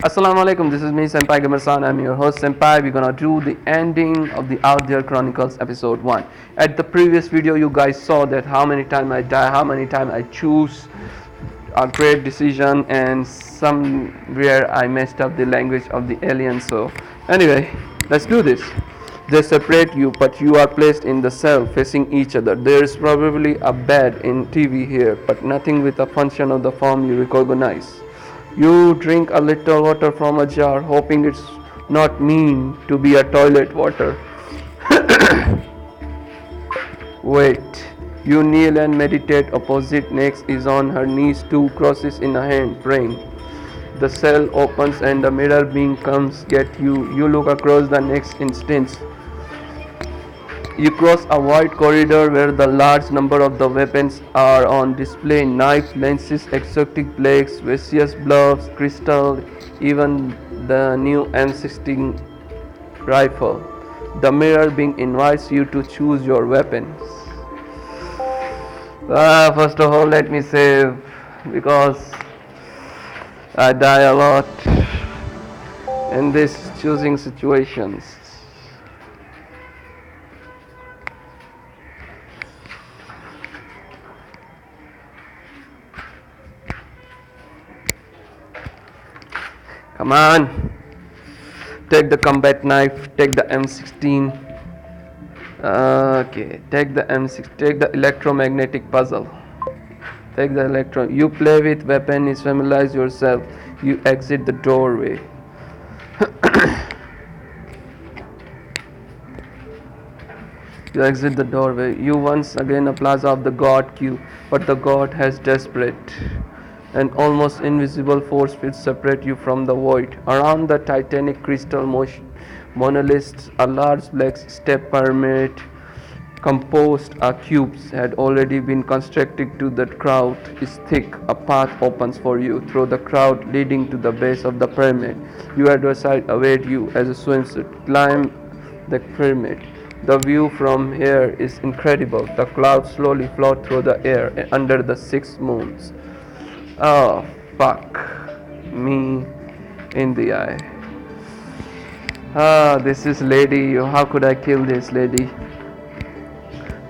Assalamu alaikum, this is me Senpai Gamarsan. I'm your host Senpai. We're gonna do the ending of the There Chronicles episode 1. At the previous video you guys saw that how many times I die, how many times I choose a great decision, and somewhere I messed up the language of the alien. So anyway, let's do this. They separate you, but you are placed in the cell facing each other. There is probably a bed in TV here, but nothing with a function of the form you recognize. You drink a little water from a jar, hoping it's not mean to be a toilet water. Wait. You kneel and meditate. Opposite next is on her knees, two crosses in a hand, praying. The cell opens and the mirror being comes get you. You look across the next instant. You cross a wide corridor where the large number of the weapons are on display: knives, lances, exotic blades, vicious gloves, crystal, even the new M16 rifle. The mirror being invites you to choose your weapons. First of all, let me save because I die a lot in these choosing situations. Come on, take the combat knife, take the M16. Okay, take the M6, take the electromagnetic puzzle. Take the electron. You play with weapon, is familiarize yourself. You exit the doorway. You exit the doorway. You once again a plaza of the god queue, but the god has desperate. An almost invisible force field separate you from the void. Around the titanic crystal monoliths, a large black step pyramid composed of cubes had already been constructed to the crowd is thick. A path opens for you through the crowd leading to the base of the pyramid. Your adversary await you as a swimsuit. Climb the pyramid. The view from here is incredible. The clouds slowly float through the air under the 6 moons. Oh, fuck me in the eye. This is lady. How could I kill this lady?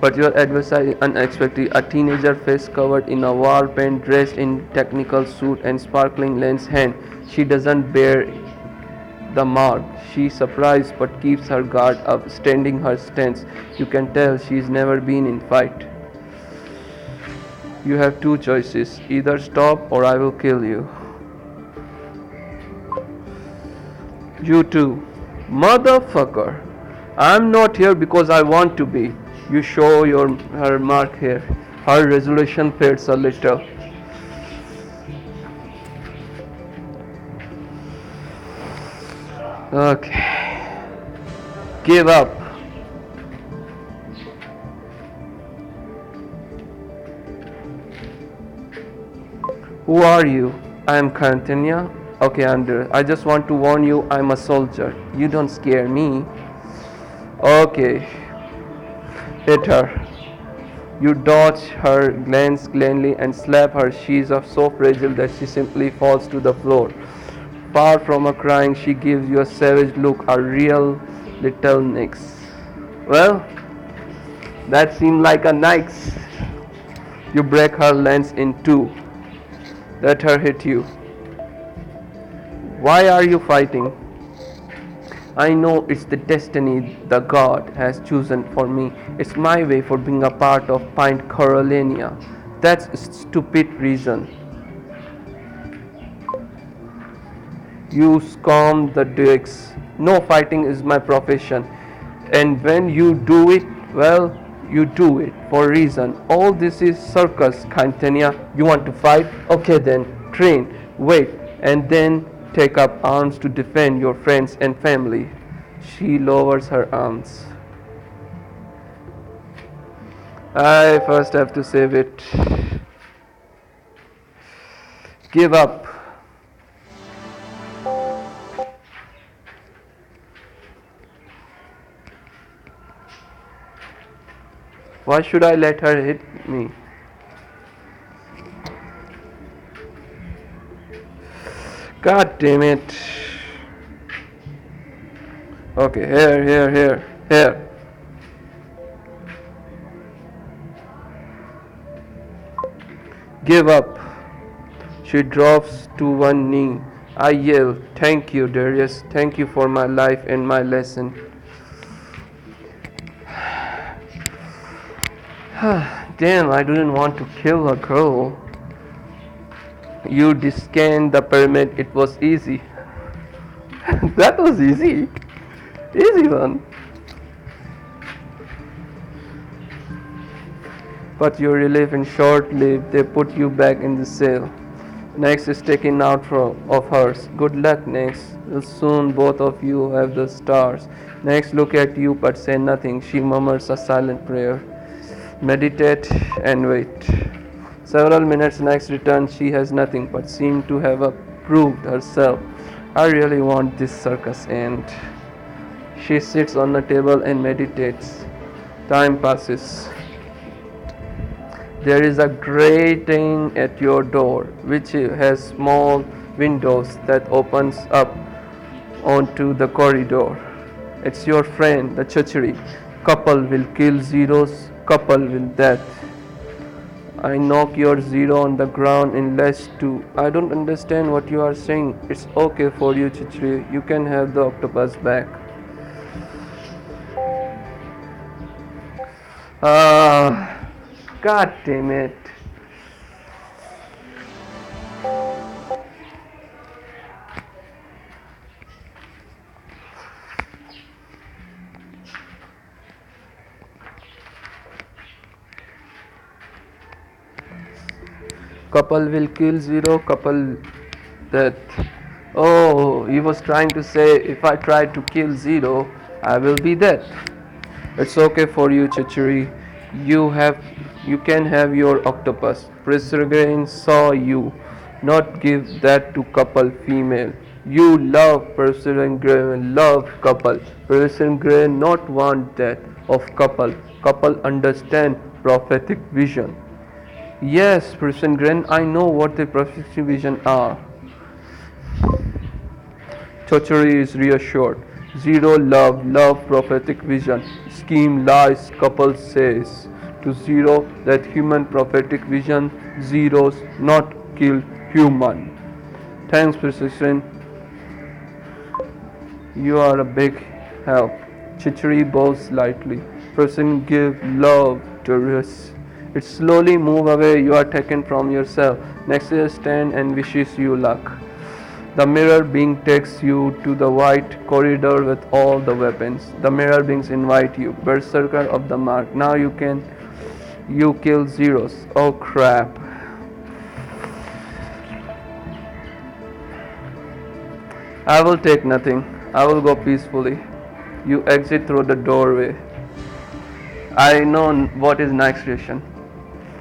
But your adversary unexpectedly, a teenager face covered in a war paint, dressed in technical suit and sparkling lens hand. She doesn't bear the mark. She surprised but keeps her guard up, standing her stance. You can tell she's never been in fight. You have 2 choices. Either stop or I will kill you. You too. Motherfucker. I'm not here because I want to be. You show her mark here. Her resolution fades a little. Okay. Give up. Who are you? I am Karantania. Okay, Andrew. I just want to warn you, I'm a soldier. You don't scare me. Okay. Hit her. You dodge her glance cleanly and slap her. She is so fragile that she simply falls to the floor. Far from a crying, she gives you a savage look, a real little nix. Well, that seemed like a nix. You break her lance in 2. Let her hit you. Why are you fighting? I know it's the destiny the God has chosen for me. It's my way for being a part of Pint Carolina. That's a stupid reason. You scum the dicks. No, fighting is my profession. And when you do it, well, you do it for a reason. All this is circus, Cantania. You want to fight? Okay then, train, wait, and then take up arms to defend your friends and family. She lowers her arms. I first have to save it. Give up. Why should I let her hit me? God damn it. Okay, here. Give up. She drops to one knee. I yell, thank you, Darius. Thank you for my life and my lesson. Damn, I didn't want to kill a girl. You descanned the pyramid. It was easy. That was easy. Easy one. But your relief is short-lived. They put you back in the cell. Next is taken out of hers. Good luck, Next. Will soon both of you have the stars. Next, look at you but say nothing. She murmurs a silent prayer. Meditate and wait. Several minutes next returns. She has nothing but seemed to have proved herself. I really want this circus end. She sits on the table and meditates. Time passes. There is a grating at your door, which has small windows that opens up onto the corridor. It's your friend, the treachery. Couple will kill zeros, couple will death. I knock your zero on the ground in less two. I don't understand what you are saying. It's okay for you, treachery. You can have the octopus back. God damn it. Couple will kill zero, couple death. Oh, he was trying to say if I try to kill zero, I will be dead. It's okay for you, treachery. You can have your octopus. Presergain saw you not give that to couple female. You love Presergain, love couple. Presergain not want that of couple. Couple understand prophetic vision. Yes, Presergain, I know what the prophetic vision are. Treachery is reassured. Zero love prophetic vision. Scheme lies, couple says. To zero that human prophetic vision, zeros not kill human. Thanks, Precision. You are a big help. Treachery bows slightly. Person give love to Darius. It slowly move away. You are taken from yourself. Next is stand and wishes you luck. The mirror being takes you to the white corridor with all the weapons. The mirror beings invite you. Berserker of the mark. Now you kill zeros. Oh crap. I will take nothing. I will go peacefully. You exit through the doorway. I know what is next reaction.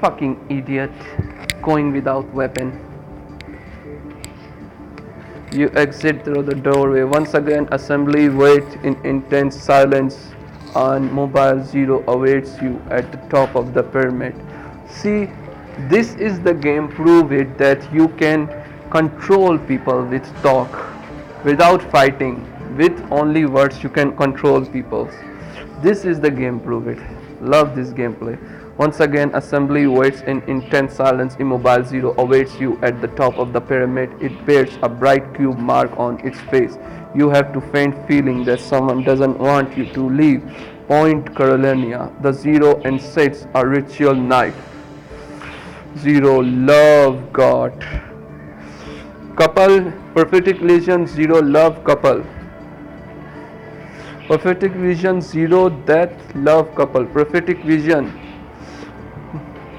Fucking idiot. Going without weapon. You exit through the doorway. Once again, assembly waits in intense silence, and Mobile Zero awaits you at the top of the pyramid. See, this is the game. Prove it that you can control people with talk, without fighting. With only words, you can control people. This is the game. Prove it. Love this gameplay. Once again, assembly waits in intense silence. Immobile Zero awaits you at the top of the pyramid. It bears a bright cube mark on its face. You have to faint feeling that someone doesn't want you to leave. Point Carolina. The Zero and sets a ritual night. Zero love God. Couple prophetic vision. Zero love couple. Prophetic vision. Zero death love couple. Prophetic vision.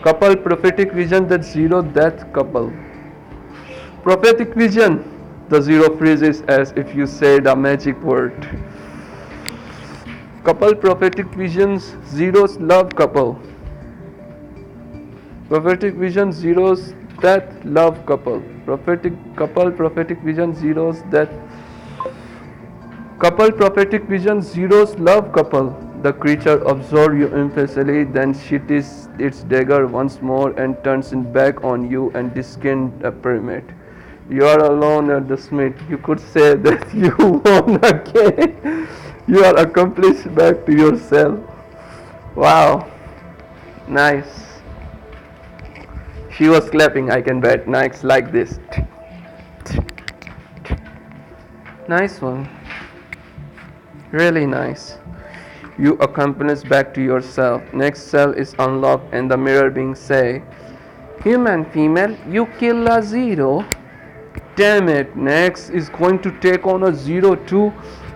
Couple prophetic vision that zero death couple. Prophetic vision. The zero freezes as if you said a magic word. Couple prophetic visions. Zeros love couple. Prophetic vision. Zeros death love couple. Prophetic vision. Zeros death. Couple prophetic vision. Zeros love couple. The creature absorbs you impatiently, then sheathes its dagger once more and turns it back on you and descends the pyramid. You are alone at the smith. You could say that you won again. You are accomplished back to yourself. Wow, nice. She was clapping, I can bet. Nice, like this. Nice one. Really nice. You accomplish back to yourself. Next cell is unlocked and the mirror being say, human female, you kill a zero. Damn it, next is going to take on a zero too.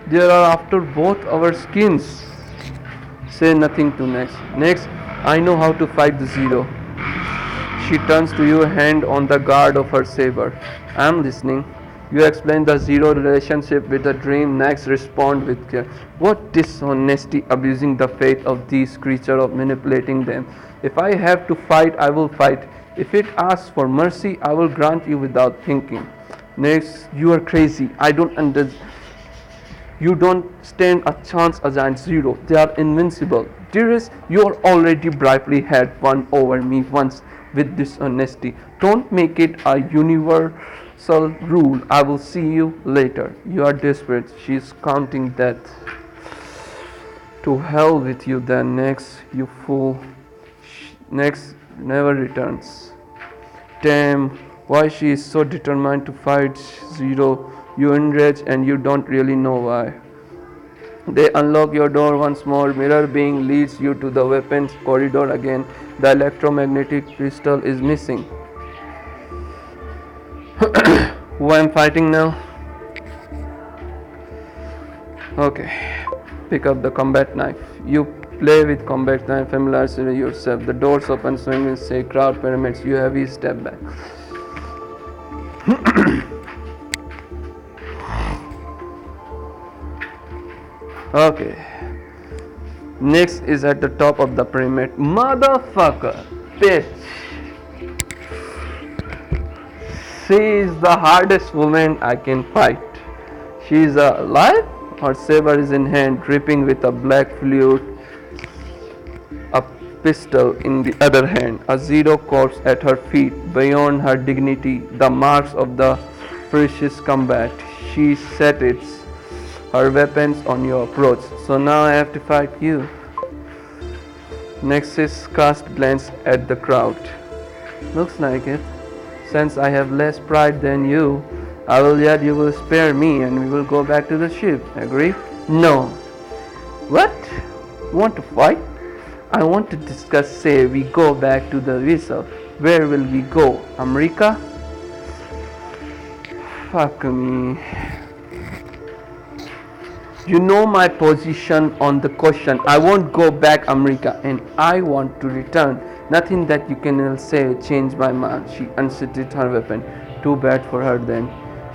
There are after both our skins. Say nothing to next. Next, I know how to fight the zero. She turns to you, hand on the guard of her saber. I am listening. You explain the zero relationship with the dream. Next, respond with care. What dishonesty, abusing the faith of these creatures, of manipulating them. If I have to fight, I will fight. If it asks for mercy, I will grant you without thinking. Next, you are crazy. I don't understand. You don't stand a chance against zero. They are invincible. Darius, you already bravely had won over me once with dishonesty. Don't make it a universal rule. I will see you later. You are desperate. She is counting death. To hell with you then. Next, you fool. Next never returns. Damn, why she is so determined to fight zero. You enrage and you don't really know why. They unlock your door once more. Mirror being leads you to the weapons corridor again. The electromagnetic crystal is missing. Who I am fighting now? Okay. Pick up the combat knife. You play with combat knife, familiarize yourself. The doors open, swinging, say crowd pyramids. You heavy step back. Okay. Next is at the top of the pyramid. Motherfucker. Bitch. She is the hardest woman I can fight. She is alive. Her saber is in hand, dripping with a black fluid. A pistol in the other hand. A zero corpse at her feet. Beyond her dignity, the marks of the precious combat. She set her weapons on your approach. So now I have to fight you. Nexus cast glance at the crowd. Looks like it. Since I have less pride than you, I will yet you will spare me and we will go back to the ship. Agree? No. What? You want to fight? I want to discuss. Say we go back to the vessel. Where will we go? America? Fuck me. You know my position on the question. I won't go back America and I want to return. Nothing that you can say change my mind. She unsheathed her weapon. Too bad for her then.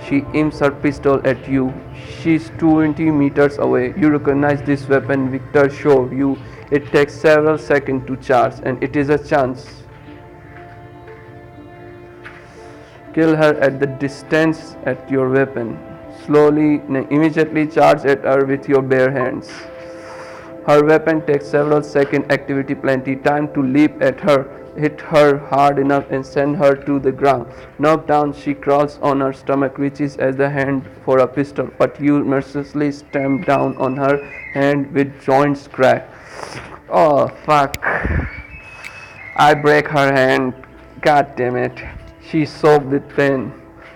She aims her pistol at you. She's 20 meters away. You recognize this weapon Victor showed you. It takes several seconds to charge and it is a chance. Kill her at the distance at your weapon. Slowly, immediately charge at her with your bare hands. Her weapon takes several seconds activity, plenty time to leap at her, hit her hard enough and send her to the ground. Knocked down, she crawls on her stomach, reaches as the hand for a pistol, but you mercilessly stamp down on her hand with joints crack. Oh fuck. I break her hand. God damn it. She sobbed with pain.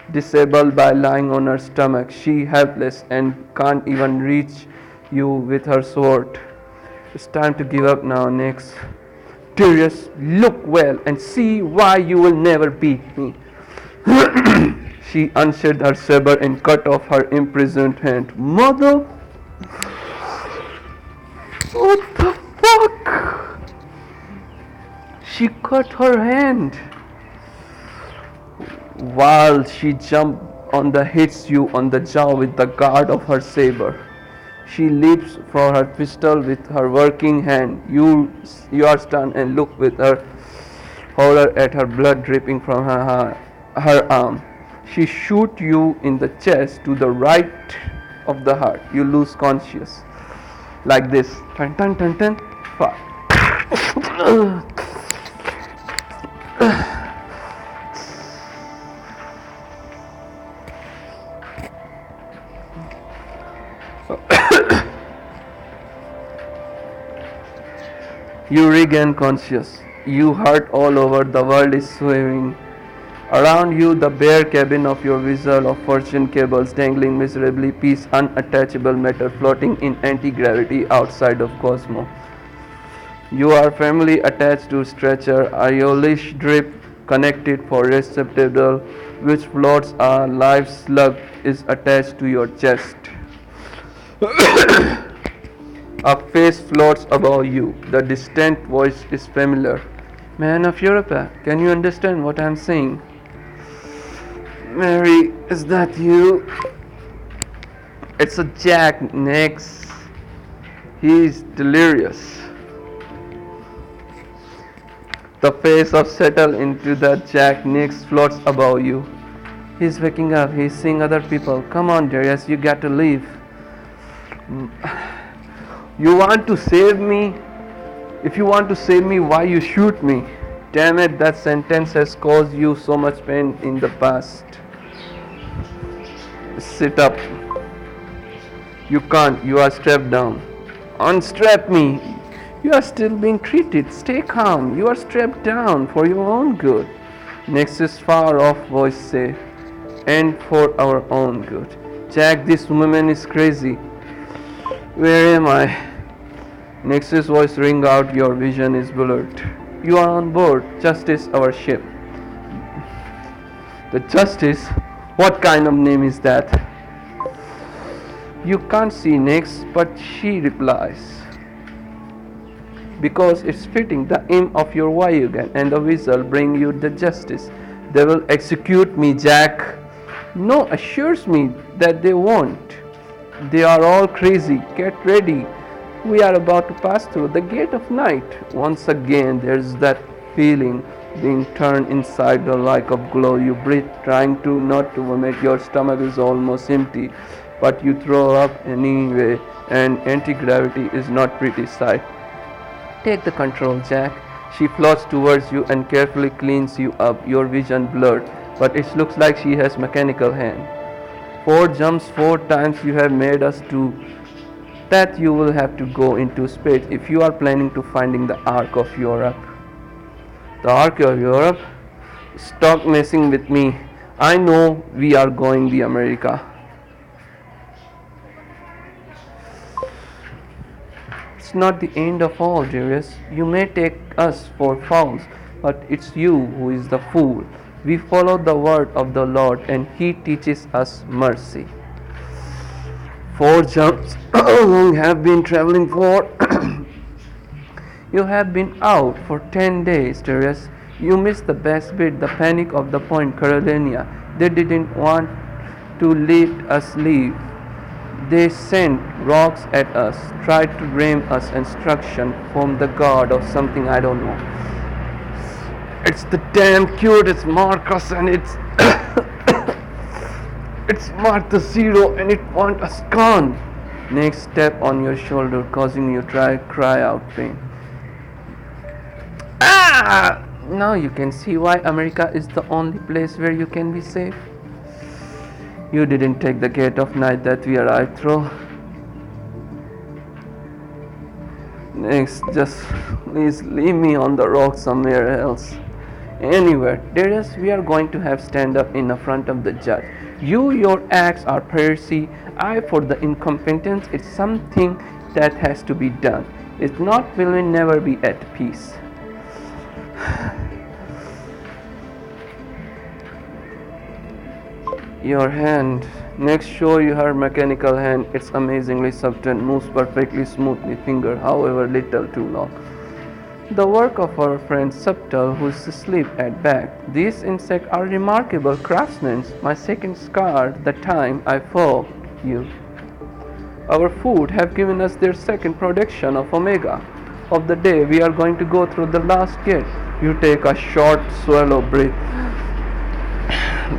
Disabled by lying on her stomach, she helpless and can't even reach you with her sword. It's time to give up now. Next. Darius, look well and see why you will never beat me. She unsheathed her saber and cut off her imprisoned hand. Mother! What the fuck? She cut her hand. While she jumped on the hits you on the jaw with the guard of her saber. She leaps for her pistol with her working hand. You are stunned and look with her horror at her blood dripping from her arm. She shoots you in the chest to the right of the heart. You lose conscious. Like this. Dun dun dun dun. Fuck. You regain conscious. You hurt all over, the world is swaying. Around you, the bare cabin of your vessel of fortune cables dangling miserably, piece unattachable matter floating in anti-gravity outside of cosmos. You are firmly attached to stretcher, a yellowish drip connected for receptacle, which floats a live slug is attached to your chest. A face floats above you. The distant voice is familiar. Man of Europe, can you understand what I'm saying? Mary, is that you? It's a Jack Nix. He's delirious. The face of settle into the Jack Nix floats above you. He's waking up. He's seeing other people. Come on, Darius, you got to leave. You want to save me? If you want to save me, why you shoot me? Damn it, that sentence has caused you so much pain in the past. Sit up. You can't, you are strapped down. Unstrap me. You are still being treated. Stay calm. You are strapped down for your own good. Nexus far off voice say, and for our own good. Jack, this woman is crazy. Where am I? Nexus voice ring out, your vision is blurred. You are on board. Justice, our ship. The Justice? What kind of name is that? You can't see Nix, but she replies. Because it's fitting, the aim of your Vyugan and the whistle bring you the justice. They will execute me, Jack. No, assures me that they won't. They are all crazy. Get ready. We are about to pass through the gate of night. Once again, there's that feeling being turned inside the like of glow. You breathe, trying to not to vomit. Your stomach is almost empty, but you throw up anyway, and anti-gravity is not pretty sight. Take the control, Jack. She floats towards you and carefully cleans you up. Your vision blurred, but it looks like she has mechanical hand. 4 jumps, 4 times you have made us do that. You will have to go into space if you are planning to finding the Ark of Europe. The Ark of Europe? Stop messing with me. I know we are going the America. It's not the end of all, Darius. You may take us for fools, but it's you who is the fool. We follow the word of the Lord, and He teaches us mercy. 4 jumps. How long have been traveling for? You have been out for 10 days, Darius. You missed the best bit, the panic of the Point Carolina. They didn't want to let us leave. They sent rocks at us, tried to ram us, instruction from the God or something, I don't know. It's the damn cute, it's Marcus, and it's it's marked the 0, and it wants us gone. Next step on your shoulder, causing you to cry out pain. Ah! Now you can see why America is the only place where you can be safe. You didn't take the gate of night that we arrived through. Next, just please leave me on the rock somewhere else. Anywhere. Darius, we are going to have stand up in the front of the judge. Your acts are heresy. I for the incompetence. It's something that has to be done. If not, we will never be at peace. Your hand. Next, show you her mechanical hand. It's amazingly subtle, moves perfectly smoothly, finger, however, little too long. The work of our friend Subtle, who is asleep at back. These insects are remarkable craftsmen. My second scar, the time I fought you. Our food have given us their second production of Omega. Of the day, we are going to go through the last gate. You take a short swallow breath.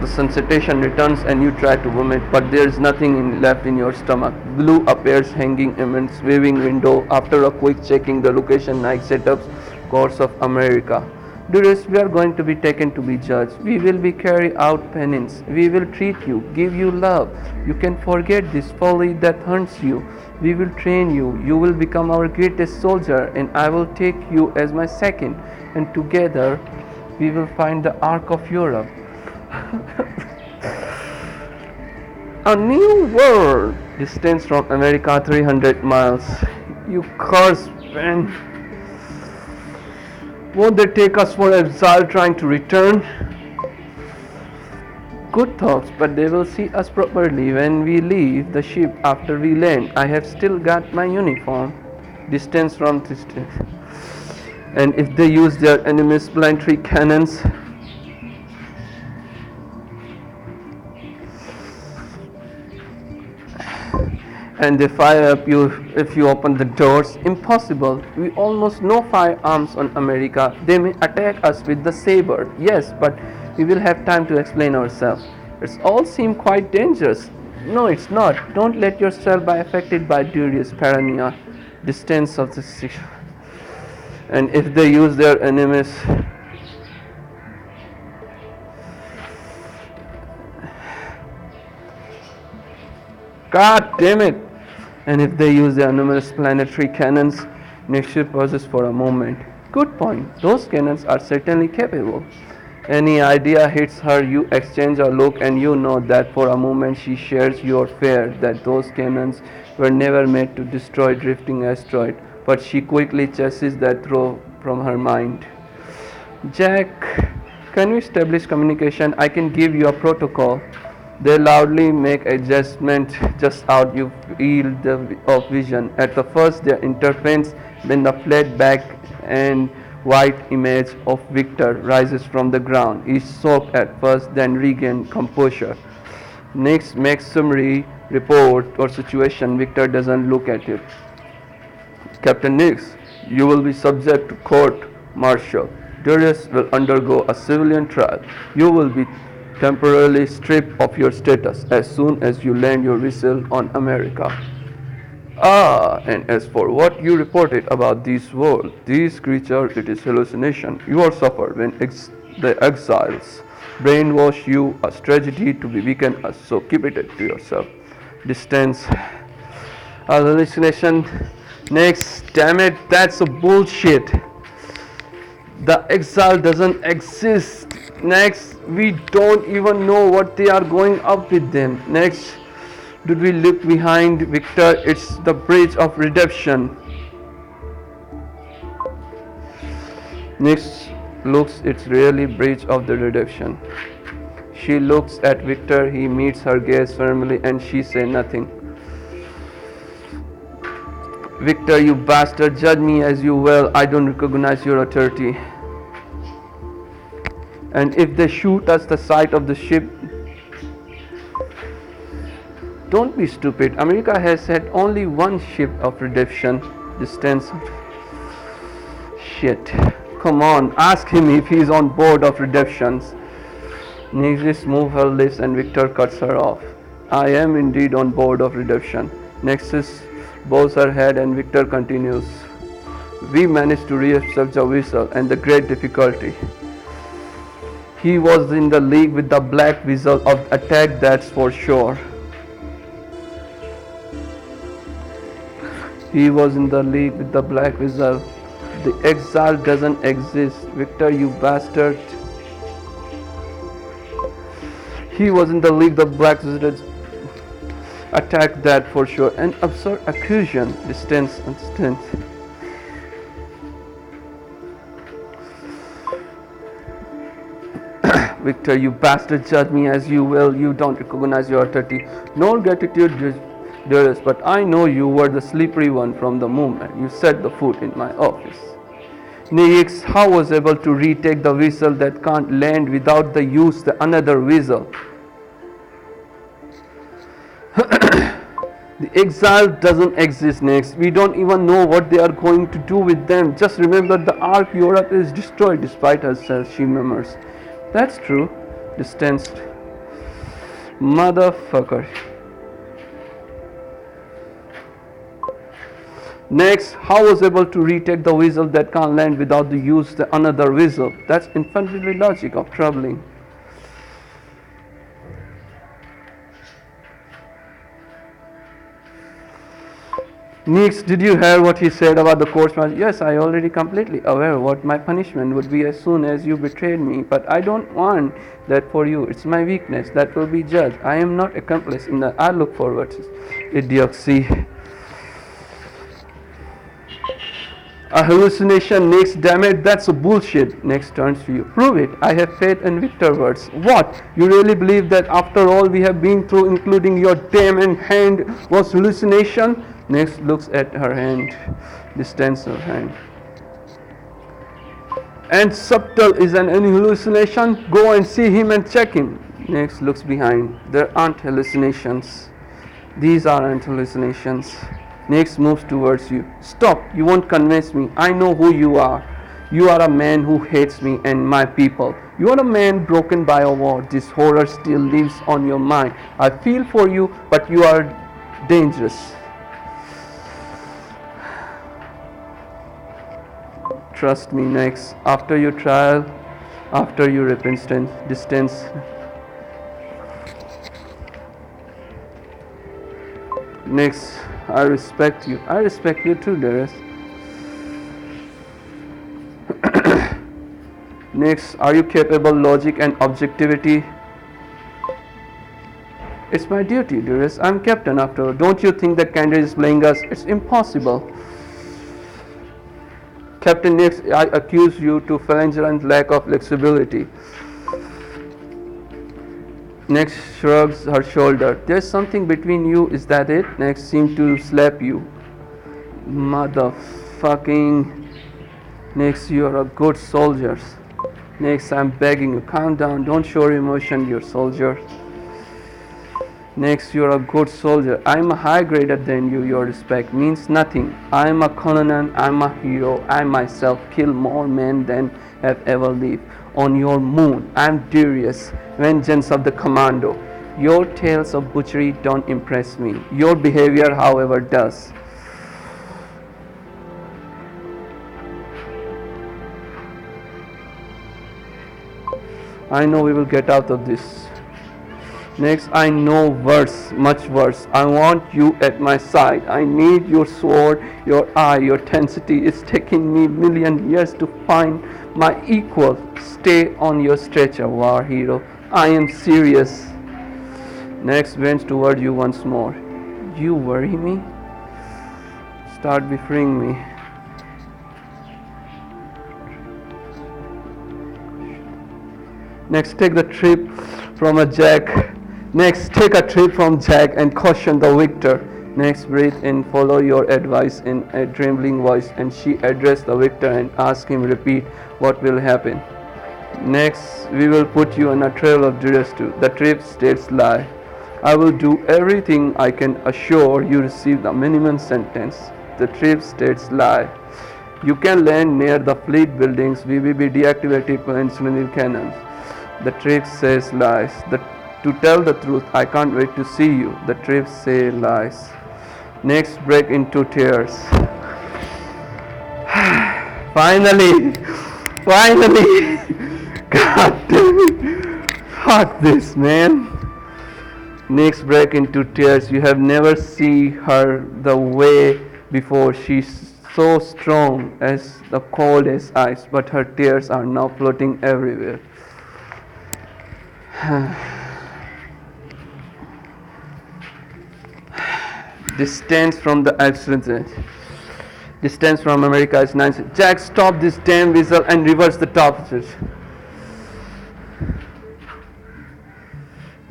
The sensation returns and you try to vomit, but there is nothing left in your stomach. Blue appears hanging immense waving window. After a quick checking the location, night setups, course of America. Darius, we are going to be taken to be judged. We will be carry out penance. We will treat you, give you love. You can forget this folly that haunts you. We will train you. You will become our greatest soldier, and I will take you as my second. And together, we will find the Ark of Europe. A new world. Distance from America 300 miles. You cursed man. Won't they take us for exile trying to return? Good thoughts, but they will see us properly when we leave the ship after we land. I have still got my uniform. Distance from distance. And if they use their enemy's planetary cannons, and they fire up you if you open the doors. Impossible. We almost no firearms on America. They may attack us with the saber. Yes, but we will have time to explain ourselves. It all seems quite dangerous. No, it's not. Don't let yourself be affected by Darius' paranoia. Distance of the six. And if they use their enemies, God damn it! And if they use their numerous planetary cannons, Nietzsche pauses for a moment. Good point. Those cannons are certainly capable. Any idea hits her, you exchange a look, and you know that for a moment she shares your fear that those cannons were never made to destroy drifting asteroid. But she quickly chases that thought from her mind. Jack, can we establish communication? I can give you a protocol. They loudly make adjustments just out you field of vision. At the first there interference, then the flat back and white image of Victor rises from the ground. He is shocked at first, then regains composure. Next makes summary report or situation. Victor doesn't look at it. Captain Nix, you will be subject to court martial. Darius will undergo a civilian trial. You will be temporarily stripped of your status as soon as you land your whistle on America. Ah, and as for what you reported about this world, these creatures, it is hallucination. You are suffered when the exiles brainwash you, a tragedy to be weakened us, so keep it to yourself. Distance, a hallucination. Next, damn it, that's a bullshit. The exile doesn't exist. Next, we don't even know what they are going up with them. Next, did we look behind Victor? It's the bridge of redemption. Next looks, it's really bridge of the redemption. She looks at Victor, he meets her gaze firmly, and she says nothing. Victor, you bastard, judge me as you will. I don't recognize your authority. And if they shoot us the sight of the ship, don't be stupid. America has had only one ship of redemption. Distance. Shit. Come on, ask him if he's on board of redemptions. Nixis moves her lips and Victor cuts her off. I am indeed on board of redemption. Nexus bows her head and Victor continues. We managed to reestablish the vessel and the great difficulty. He was in the league with the Black Weasel of attack, that's for sure. He was in the league with the Black Weasel. The exile doesn't exist. Victor, you bastard. He was in the league the Black Weasel attack, that for sure. An absurd accusation. Distance. Victor, you bastard, judge me as you will. You don't recognize your authority nor gratitude, Darius, but I know you were the slippery one from the moment you set the foot in my office. Nix, how was able to retake the vessel that can't land without the use of another vessel? The exile doesn't exist, Nix. We don't even know what they are going to do with them. Just remember the Ark Europe is destroyed despite herself, she murmurs. That's true. Distanced. Motherfucker. Next, how was able to retake the vessel that can't land without the use of another vessel? That's infantry logic of traveling. Next, did you hear what he said about the course martial? Yes, I already completely aware what my punishment would be as soon as you betrayed me, but I don't want that for you. It's my weakness that will be judged. I am not accomplice in that. I look forward to idiocy. A hallucination. Next, damn it, that's a bullshit. Next turns to you. Prove it. I have faith in Victor words. What? You really believe that after all we have been through, including your damn hand, was hallucination? Next looks at her hand, distance her hand. And subtle is an hallucination? Go and see him and check him. Next looks behind. There aren't hallucinations. These aren't hallucinations. Next moves towards you. Stop, you won't convince me. I know who you are. You are a man who hates me and my people. You are a man broken by a war. This horror still lives on your mind. I feel for you, but you are dangerous. Trust me. Next, after your trial, after your repentance, distance. Next, I respect you. I respect you too, Darius. Next, are you capable logic and objectivity? It's my duty, Darius. I'm captain after all. Don't you think that Candace is playing us? It's impossible. Captain, next, I accuse you to flagrant lack of flexibility. Next shrugs her shoulder. There's something between you, is that it? Next seems to slap you. Motherfucking. Next, you're a good soldier. Next, I'm begging you, calm down, don't show emotion, you're soldier. Next, you're a good soldier. I'm a high grader than you. Your respect means nothing. I'm a colonel. I'm a hero. I myself kill more men than have ever lived. On your moon, I'm Darius, vengeance of the commando. Your tales of butchery don't impress me. Your behavior, however, does. I know we will get out of this. Next, I know worse, much worse. I want you at my side. I need your sword, your eye, your tensity. It's taking me million years to find my equal. Stay on your stretcher, war hero. I am serious. Next, bends toward you once more. You worry me? Start befriending me. Next, take the trip from a Jack. Next, take a trip from Jack and caution the victor. Next, breathe in, follow your advice in a trembling voice, and she addressed the victor and asked him repeat what will happen. Next, we will put you on a trail of Darius too. The trip states lie. I will do everything I can assure you receive the minimum sentence. The trip states lie. You can land near the fleet buildings. We will be deactivated conventional cannons. The trip says lies. To tell the truth, I can't wait to see you. The trip say lies. Next, break into tears. Finally! God damn it! Fuck this, man. Next, break into tears. You have never seen her the way before. She's so strong as the cold as ice, but her tears are now floating everywhere. Distance from the accident. Distance from America is 9. Jack, stop this damn whistle and reverse the top.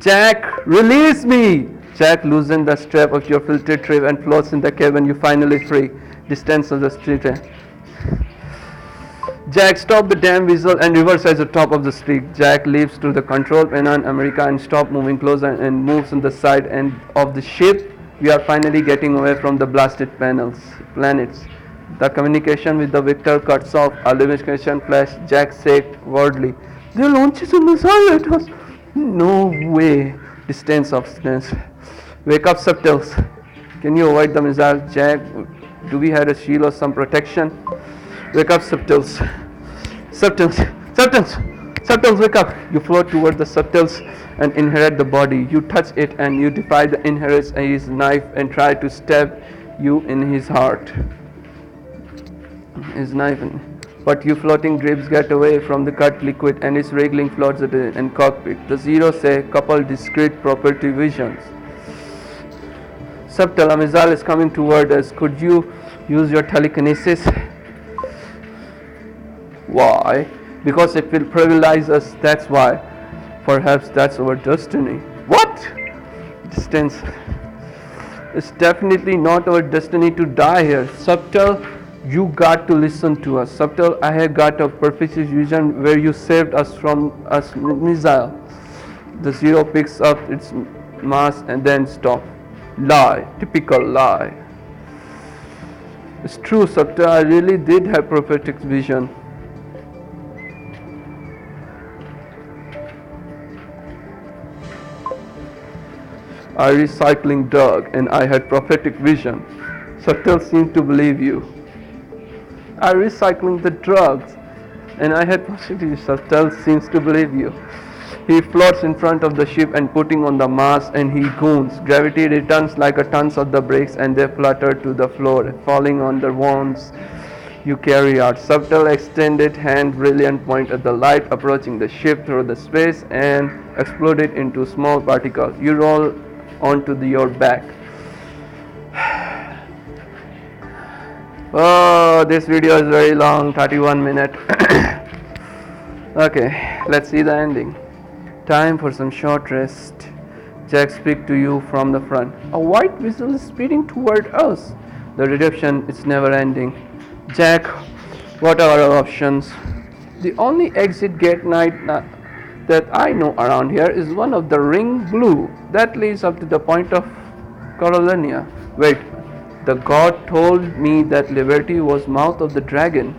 Jack, release me! Jack, loosen the strap of your filtered trip and floats in the cabin. You finally free. Distance of the street. Jack, stop the damn whistle and reverse at the top of the street. Jack leaps to the control panel on America and stop moving closer and moves on the side end of the ship. We are finally getting away from the blasted planets. The communication with the victor cuts off. A communication flash. Jack said wordly, "They launches a missile at us." No way. Distance of distance. Wake up, subtles. Can you avoid the missile? Jack Do we have a shield or some protection? Wake up, subtles. Subtles. Subtles. Subtles, wake up. You float toward the subtles and inherit the body. You touch it and you defy the inherits his knife and try to stab you in his heart. His knife. But you floating drapes get away from the cut liquid and its wriggling floats in cockpit. The Zero say couple discrete property visions. Subtle, a missile is coming toward us. Could you use your telekinesis? Why? Because it will paralyze us, that's why. Perhaps that's our destiny. What? Distance. It's definitely not our destiny to die here. Subtle, you got to listen to us. Subtle, I have got a perfect vision where you saved us from a missile. The Zero picks up its mass and then stops. Lie. Typical lie. It's true, Subtle, I really did have prophetic vision. I recycling drug and I had prophetic vision. Subtle seemed to believe you. I recycling the drugs and I had prophetic. Subtle seems to believe you. He floats in front of the ship and putting on the mask and he goons. Gravity returns like a tons of the brakes and they flutter to the floor, falling on the wands you carry out. Subtle extended hand, brilliant point at the light approaching the ship through the space and exploded into small particles. You roll onto your back. Oh, this video is very long, 31 minutes. Okay, let's see the ending. Time for some short rest. Jack speaks to you from the front. A white vessel is speeding toward us. The redemption is never ending. Jack, what are our options? The only exit gate that I know around here is one of the ring blue that leads up to the point of Carolina. Wait, the god told me that liberty was mouth of the dragon.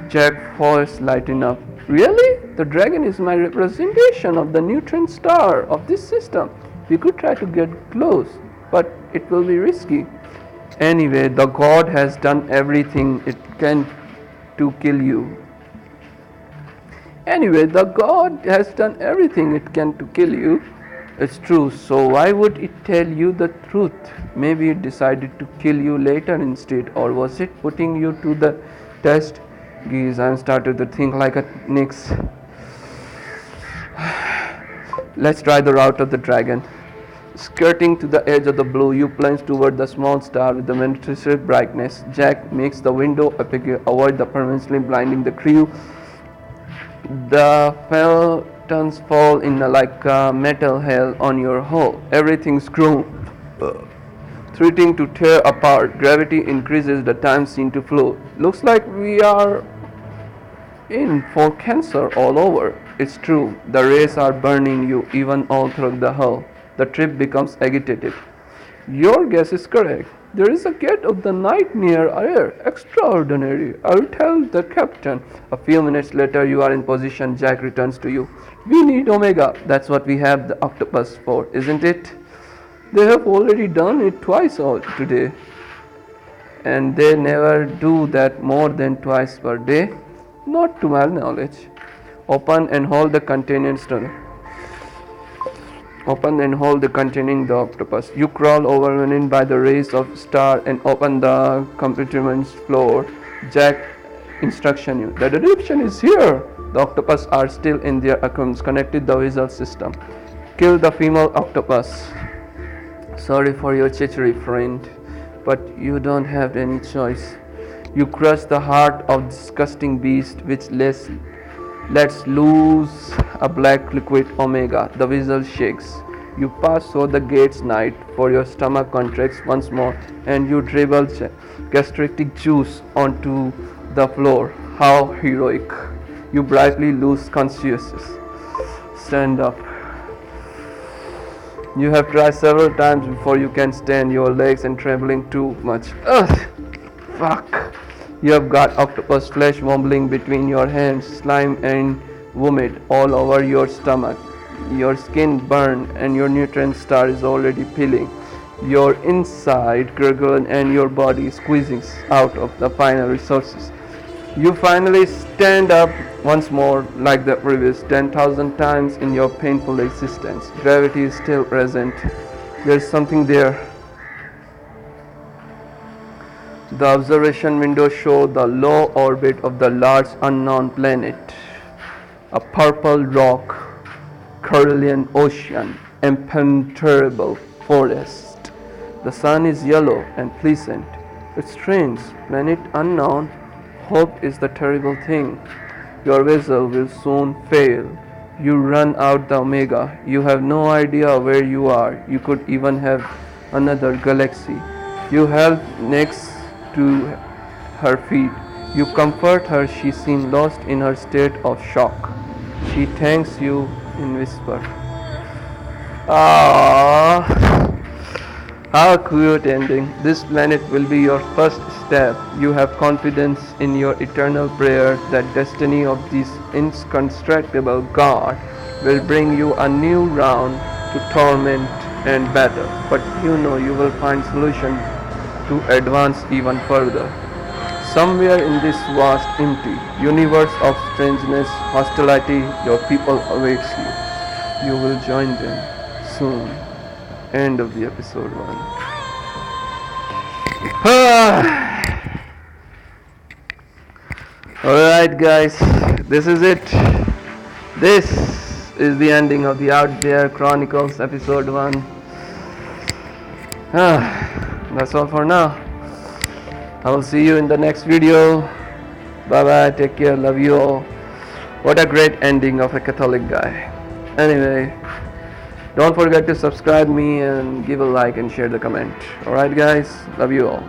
Jack's voice lighting up. Really? The dragon is my representation of the neutron star of this system. We could try to get close, but it will be risky. Anyway, the god has done everything it can to kill you. Anyway, the god has done everything it can to kill you. It's true, so why would it tell you the truth? Maybe it decided to kill you later instead, or was it putting you to the test? Geez, I started to think like a nix. Let's try the route of the dragon. Skirting to the edge of the blue, you plunge toward the small star with the military brightness. Jack makes the window appear, avoid the permanently blinding the crew. The photons fall in like metal hail on your hull. Everything's grown, threatening to tear apart. Gravity increases, the time seems to flow. Looks like we are in for cancer all over. It's true, the rays are burning you even all through the hull. The trip becomes agitated. Your guess is correct. There is a gate of the night near here. Extraordinary. I'll tell the captain. A few minutes later, you are in position. Jack returns to you. We need Omega. That's what we have the octopus for, isn't it? They have already done it twice today. And they never do that more than twice per day. Not to my knowledge. Open and hold the containers. Open and hold the containing the octopus. You crawl overwhelmed by the rays of star and open the compartment's floor. Jack instruction you. The redemption is here. The octopus are still in their accountants connected the visual system. Kill the female octopus. Sorry for your treachery, friend, but you don't have any choice. You crush the heart of disgusting beast which lets loose a black liquid Omega. The vessel shakes. You pass through the gates night for your stomach contracts once more and you dribble gastric juice onto the floor. How heroic. You brightly lose consciousness. Stand up. You have tried several times before you can stand your legs and trembling too much. Ugh! Fuck! You have got octopus flesh wobbling between your hands, slime and vomit all over your stomach. Your skin burned and your neutron star is already peeling. your inside gurgle and your body squeezing out of the final resources. You finally stand up once more, like the previous 10,000 times in your painful existence. Gravity is still present. There's something there. The observation windows show the low orbit of the large unknown planet. A purple rock, Caroline ocean, impenetrable forest. The sun is yellow and pleasant. It's strange, planet unknown. Hope is the terrible thing. Your vessel will soon fail. You run out the Omega. You have no idea where you are. You could even have another galaxy. You help next to her feet. You comfort her. She seems lost in her state of shock. She thanks you in whisper. Ah, how cute ending. This planet will be your first step. You have confidence in your eternal prayer that destiny of this inconstructible God will bring you a new round to torment and battle. But you know you will find solution to advance even further. Somewhere in this vast, empty universe of strangeness, hostility, your people awaits you. You will join them soon. End of the episode 1. Alright guys, this is it. This is the ending of the There Chronicles episode 1. That's all for now. I will see you in the next video. Bye bye, take care, love you all. What a great ending of a Catholic guy. Anyway, don't forget to subscribe me and give a like and share the comment. Alright guys, love you all.